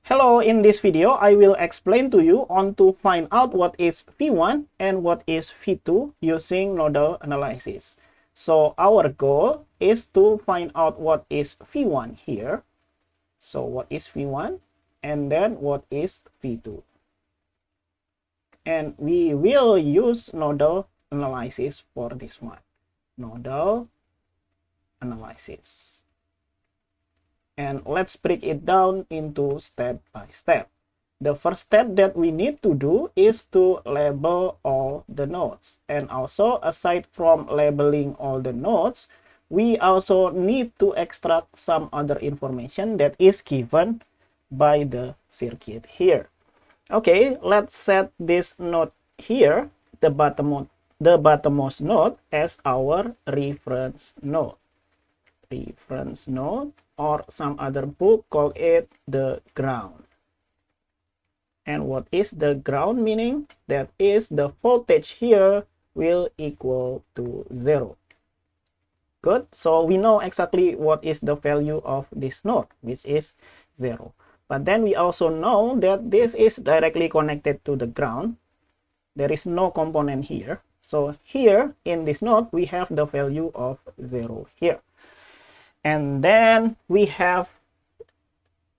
Hello, in this video, I will explain to you on to find out what is V1 and what is V2 using nodal analysis. So our goal is to find out what is V1 here. So what is V1 and then what is V2. And we will use nodal analysis for this one. Nodal analysis. And let's break it down into step by step. The first step that we need to do is to label all the nodes. And also, aside from labeling all the nodes, we also need to extract some other information that is given by the circuit here. Okay, let's set this node here, the bottommost node, as our reference node. Reference node, or some other book call it the ground. And what is the ground meaning? That is the voltage here will equal to 0. Good. So we know exactly what is the value of this node, which is 0. But then we also know that this is directly connected to the ground. There is no component here. So here in this node, we have the value of 0 here. And then we have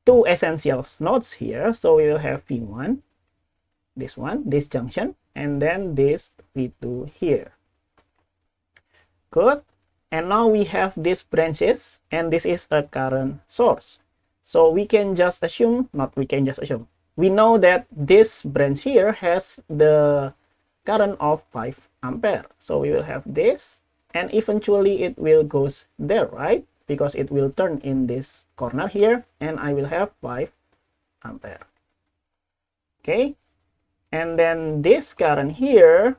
two essential nodes here. So we will have V1, this junction, and then this V2 here. Good. And now we have these branches, and this is a current source. So we can just assume, we know that this branch here has the current of 5 ampere. So we will have this, and eventually it will goes there, right? Because it will turn in this corner here, and I will have 5 ampere. Okay, and then this current here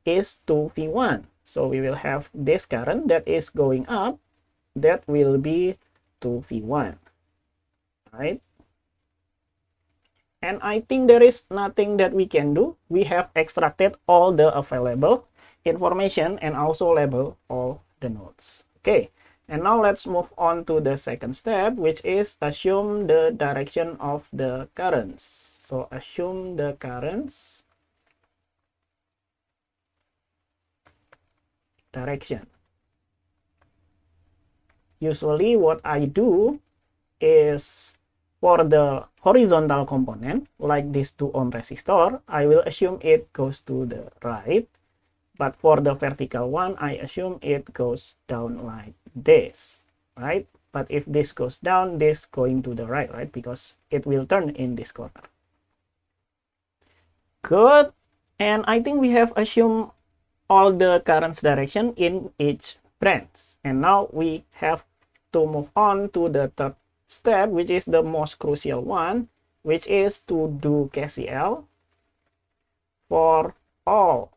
is 2V1. So we will have this current that is going up, that will be 2V1, right? And I think there is nothing that we can do. We have extracted all the available information and also label all the nodes. Okay. And now let's move on to the second step, which is assume the direction of the currents. So assume the currents direction. Usually what I do is for the horizontal component, like this 2 ohm resistor, I will assume it goes to the right. But for the vertical one, I assume it goes down like this, right? But if this goes down, this going to the right, right? Because it will turn in this corner. Good. And I think we have assumed all the currents direction in each branch. And now we have to move on to the third step, which is the most crucial one, which is to do KCL for all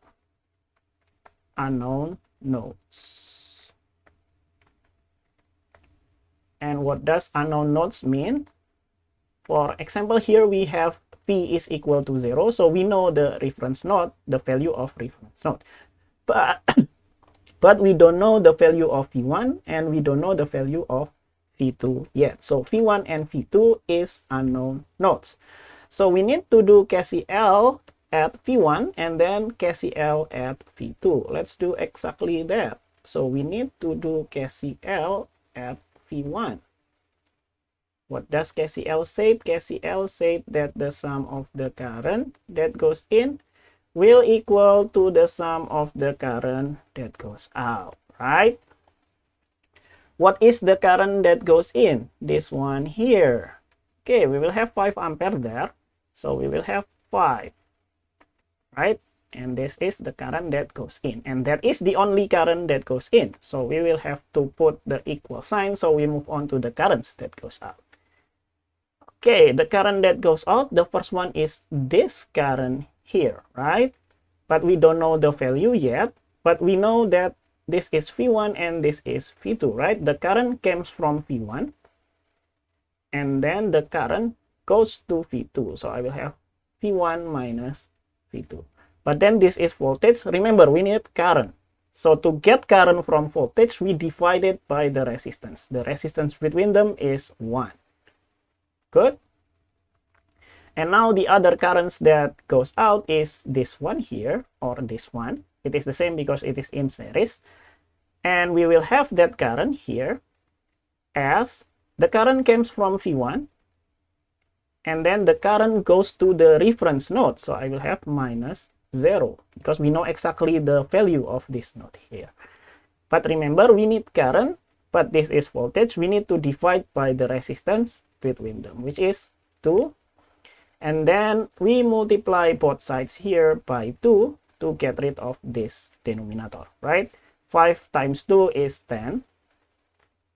unknown nodes. And what does unknown nodes mean? For example, here we have P is equal to 0. So we know the reference node, the value of reference node. But we don't know the value of V1 and we don't know the value of V2 yet. So V1 and V2 is unknown nodes. So we need to do KCL at V1 and then KCL at V2. Let's do exactly that. So we need to do KCL at V1. What does KCL say? KCL says that the sum of the current that goes in will equal to the sum of the current that goes out, right? What is the current that goes in? This one here. Okay, we will have 5 ampere there. So we will have 5. Right? And this is the current that goes in. And that is the only current that goes in. So we will have to put the equal sign. So we move on to the currents that goes out. Okay, the current that goes out, the first one is this current here, right? But we don't know the value yet. But we know that this is V1 and this is V2, right? The current comes from V1. And then the current goes to V2. So I will have V1 minus V2. But then this is voltage. Remember, we need current. So to get current from voltage, we divide it by the resistance. The resistance between them is 1. Good. And now the other currents that goes out is this one here, or this one. It is the same because it is in series. And we will have that current here as the current comes from V1. And then the current goes to the reference node. So I will have minus 0 because we know exactly the value of this node here. But remember, we need current, but this is voltage. We need to divide by the resistance between them, which is 2. And then we multiply both sides here by 2 to get rid of this denominator, right? 5 times 2 is 10.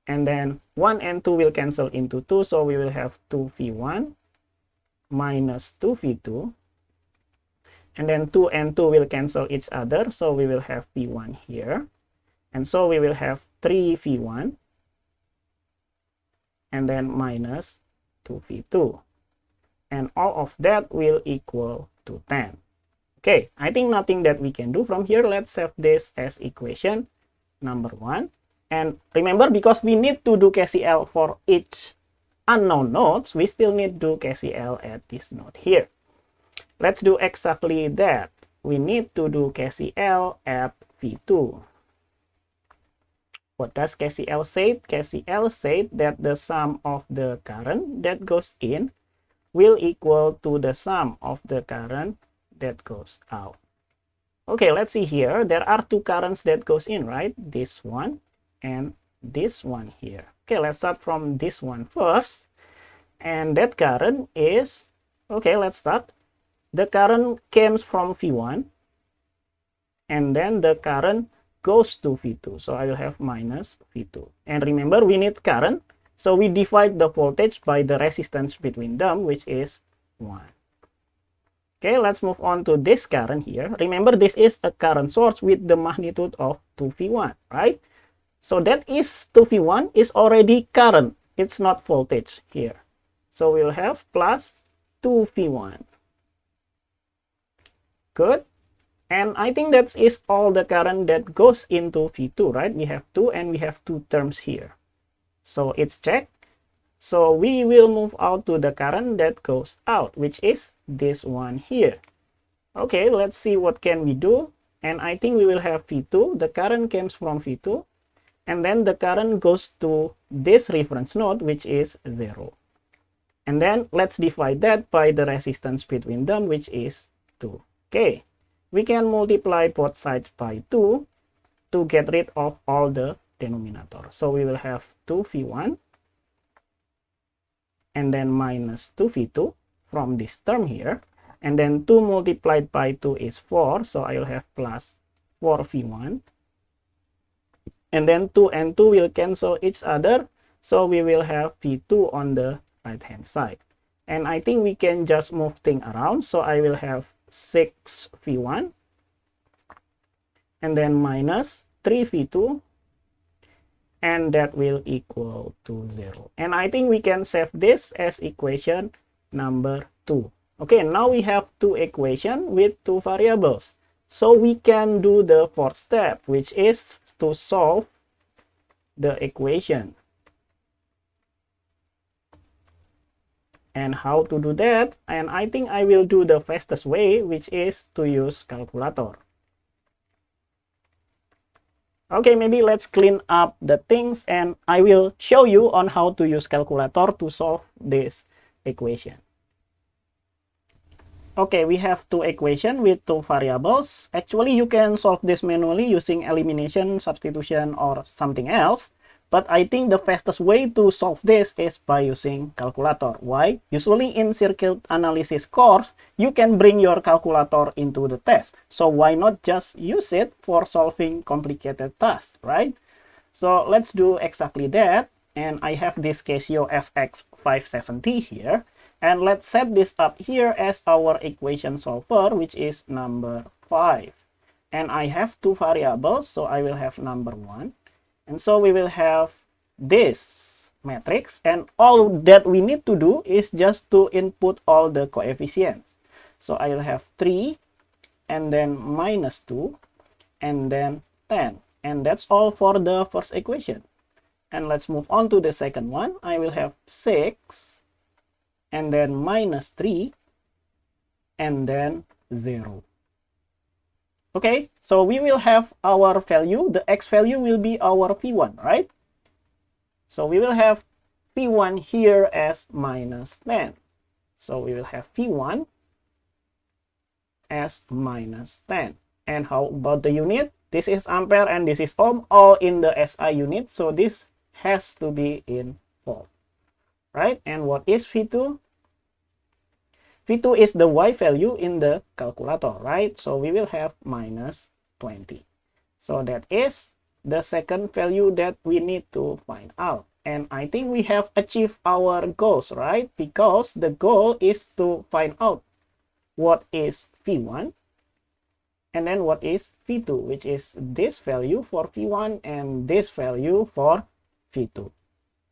And then 1 and 2 will cancel into 2, so we will have 2V1 minus 2V2. And then 2 and 2 will cancel each other, so we will have V1 here. And so we will have 3V1 and then minus 2V2. And all of that will equal to 10. Okay, I think nothing that we can do from here. Let's save this as equation number 1. And remember, because we need to do KCL for each unknown nodes, we still need to do KCL at this node here. Let's do exactly that. We need to do KCL at V2. What does KCL say? KCL said that the sum of the current that goes in will equal to the sum of the current that goes out. Okay, let's see here. There are two currents that goes in, right? This one and this one here. Okay, let's start from this one first. And that current is, okay, let's start. The current comes from V1. And then the current goes to V2. So I will have minus V2. And remember, we need current. So we divide the voltage by the resistance between them, which is 1. Okay, let's move on to this current here. Remember, this is a current source with the magnitude of 2V1, right? So that is 2V1 is already current. It's not voltage here. So we'll have plus 2V1. Good. And I think that is all the current that goes into V2, right? We have 2 and we have 2 terms here. So it's checked. So we will move out to the current that goes out, which is this one here. Okay, let's see what can we do. And I think we will have V2. The current comes from V2. And then the current goes to this reference node, which is 0. And then let's divide that by the resistance between them, which is 2. Okay, we can multiply both sides by 2 to get rid of all the denominator. So we will have 2V1 and then minus 2V2 from this term here. And then 2 multiplied by 2 is 4. So I will have plus 4V1. And then 2 and 2 will cancel each other. So we will have V2 on the right hand side. And I think we can just move things around. So I will have 6V1 and then minus 3V2, and that will equal to 0. And I think we can save this as equation number 2. Okay, now we have two equations with two variables. So we can do the fourth step, which is to solve the equation. And how to do that? And I think I will do the fastest way, which is to use calculator. Okay, maybe let's clean up the things and I will show you on how to use calculator to solve this equation. Okay, we have two equations with two variables. Actually, you can solve this manually using elimination, substitution, or something else. But I think the fastest way to solve this is by using calculator. Why? Usually in circuit analysis course, you can bring your calculator into the test. So why not just use it for solving complicated tasks, right? So let's do exactly that. And I have this Casio FX570 here. And let's set this up here as our equation solver, which is number 5. And I have two variables, so I will have number 1. And so we will have this matrix, and all that we need to do is just to input all the coefficients. So I will have 3, and then minus 2, and then 10. And that's all for the first equation. And let's move on to the second one. I will have 6, and then minus 3, and then 0. Okay, so we will have our value, the x value will be our P1, right? So we will have P1 here as minus 10. So we will have P1 as minus 10. And how about the unit? This is ampere and this is ohm, all in the SI unit. So this has to be in volt, right? And what is V2? V2 is the Y value in the calculator, right? So we will have minus 20. So that is the second value that we need to find out. And I think we have achieved our goals, right? Because the goal is to find out what is V1 and then what is V2, which is this value for V1 and this value for V2.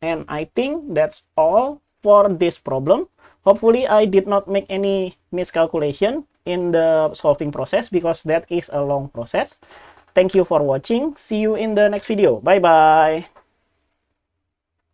And I think that's all for this problem. Hopefully I did not make any miscalculation in the solving process because that is a long process. Thank you for watching. See you in the next video. Bye bye.